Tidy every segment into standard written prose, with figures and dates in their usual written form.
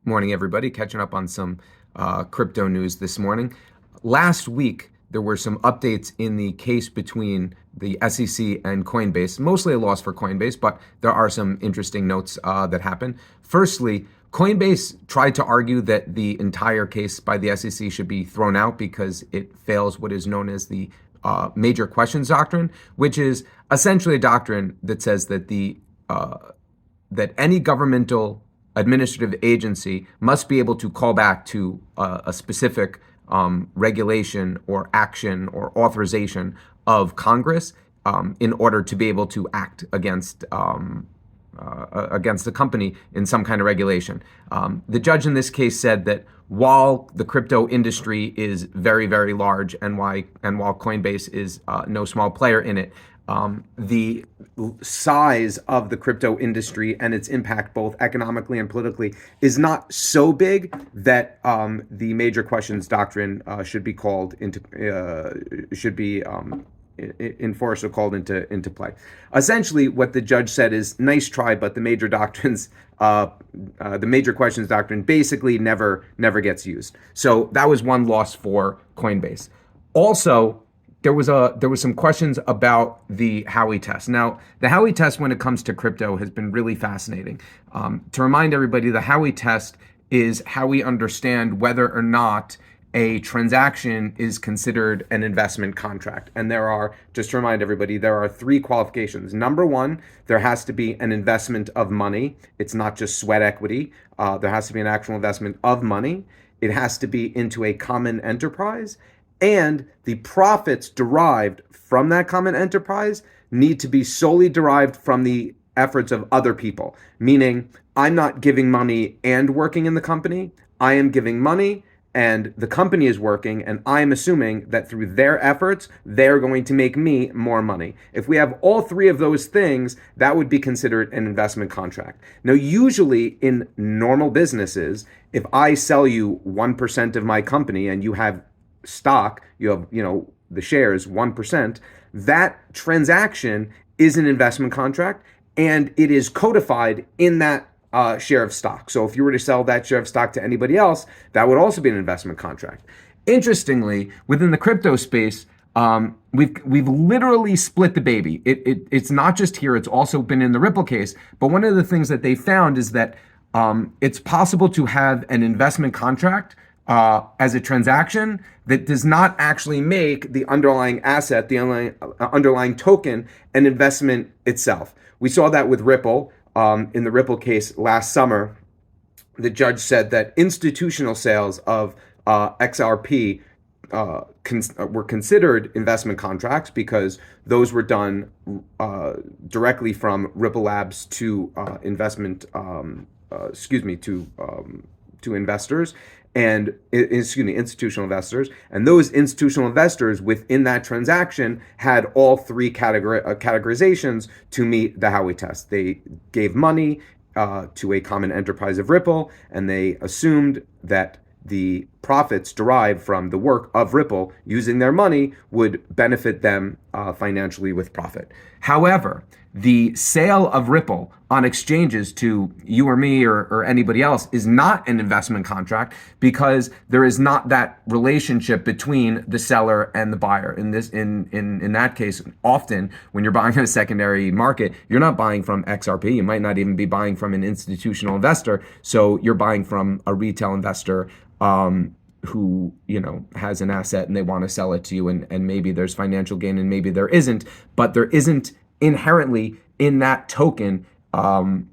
Morning, everybody. Catching up on some crypto news this morning. Last week, there were some updates in the case between the SEC and Coinbase, mostly a loss for Coinbase, but there are some interesting notes that happened. Firstly, Coinbase tried to argue that the entire case by the SEC should be thrown out because it fails what is known as the major questions doctrine, which is essentially a doctrine that says that that any governmental administrative agency must be able to call back to a specific regulation or action or authorization of Congress in order to be able to act against the company in some kind of regulation. The judge in this case said that while the crypto industry is very, very large, and while Coinbase is no small player in it, the size of the crypto industry and its impact, both economically and politically, is not so big that the major questions doctrine should be enforced or called into play. Essentially, what the judge said is, nice try, but the major questions doctrine basically never gets used. So that was one loss for Coinbase. Also, there was some questions about the Howey test. Now, the Howey test when it comes to crypto has been really fascinating. To remind everybody, the Howey test is how we understand whether or not a transaction is considered an investment contract. And just to remind everybody, there are three qualifications. Number one, there has to be an investment of money. It's not just sweat equity. There has to be an actual investment of money. It has to be into a common enterprise. And the profits derived from that common enterprise need to be solely derived from the efforts of other people. Meaning, I'm not giving money and working in the company. I am giving money and the company is working, and I'm assuming that through their efforts, they're going to make me more money. If we have all three of those things, that would be considered an investment contract. Now, usually in normal businesses, if I sell you 1% of my company and you have stock, you have, the shares 1%, that transaction is an investment contract and it is codified in that share of stock. So if you were to sell that share of stock to anybody else, that would also be an investment contract. Interestingly, within the crypto space, we've literally split the baby. It's not just here, it's also been in the Ripple case. But one of the things that they found is that it's possible to have an investment contract as a transaction that does not actually make the underlying asset, the underlying token, an investment itself. We saw that with Ripple. In the Ripple case last summer, the judge said that institutional sales of XRP were considered investment contracts because those were done directly from Ripple Labs to investors and institutional investors, and those institutional investors within that transaction had all three categorizations to meet the Howey test. They gave money to a common enterprise of Ripple, and they assumed that the profits derived from the work of Ripple using their money would benefit them financially with profit. However, the sale of Ripple on exchanges to you or me or anybody else is not an investment contract because there is not that relationship between the seller and the buyer. In that case, often when you're buying in a secondary market, you're not buying from XRP. You might not even be buying from an institutional investor. So you're buying from a retail investor who has an asset and they want to sell it to you, and maybe there's financial gain and maybe there isn't, but there isn't inherently in that token an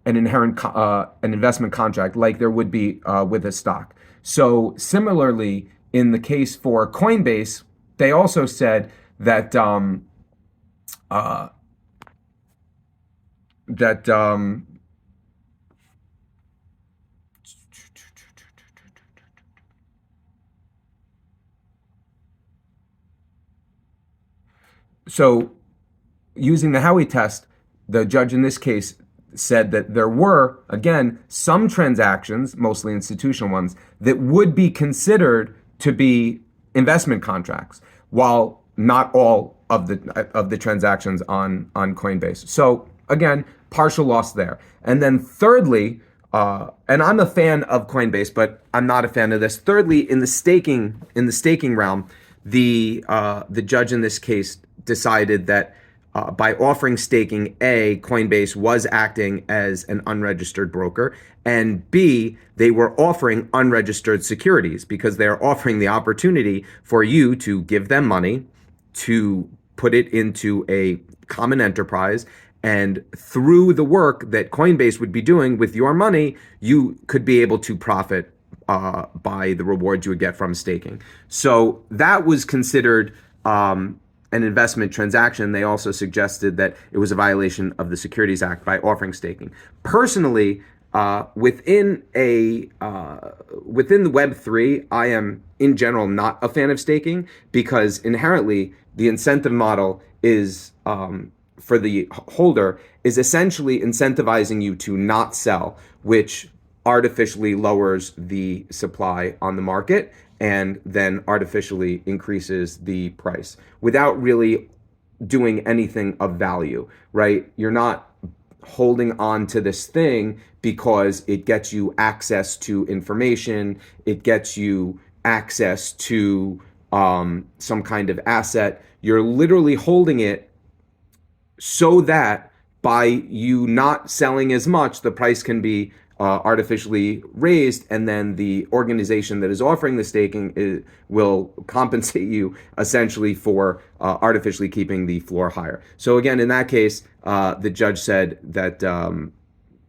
investment contract like there would be with a stock. So similarly, in the case for Coinbase, they also said that so using the Howey test, the judge in this case said that there were, again, some transactions, mostly institutional ones, that would be considered to be investment contracts, while not all of the transactions on Coinbase. So again, partial loss there. And then thirdly, and I'm a fan of Coinbase, but I'm not a fan of this. Thirdly, in the staking realm, the judge in this case decided that by offering staking, A, Coinbase was acting as an unregistered broker, and B, they were offering unregistered securities because they're offering the opportunity for you to give them money to put it into a common enterprise. And through the work that Coinbase would be doing with your money, you could be able to profit by the rewards you would get from staking. So that was considered an investment transaction. They also suggested that it was a violation of the Securities Act by offering staking. Personally, within the Web3, I am in general not a fan of staking because inherently the incentive model is for the holder is essentially incentivizing you to not sell, which artificially lowers the supply on the market and then artificially increases the price without really doing anything of value, right? You're not holding on to this thing because it gets you access to information, it gets you access to some kind of asset. You're literally holding it so that by you not selling as much, the price can be artificially raised, and then the organization that is offering the staking will compensate you essentially for artificially keeping the floor higher. So again, in that case, the judge said that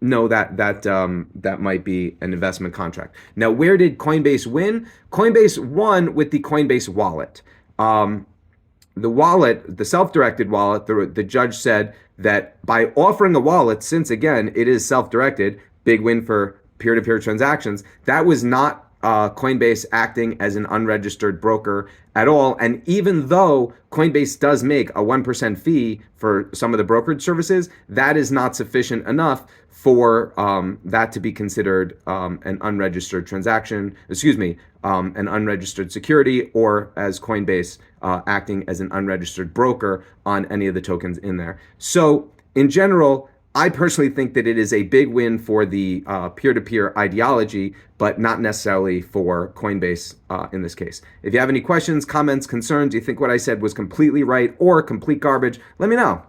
no, that might be an investment contract. Now, where did Coinbase win? Coinbase won with the Coinbase wallet. The wallet, the self-directed wallet, the judge said that by offering a wallet, since again, it is self-directed, big win for peer-to-peer transactions, that was not Coinbase acting as an unregistered broker at all. And even though Coinbase does make a 1% fee for some of the brokerage services, that is not sufficient enough for that to be considered an unregistered transaction, an unregistered security, or as Coinbase acting as an unregistered broker on any of the tokens in there. So in general, I personally think that it is a big win for the peer-to-peer ideology, but not necessarily for Coinbase in this case. If you have any questions, comments, concerns, you think what I said was completely right or complete garbage, let me know.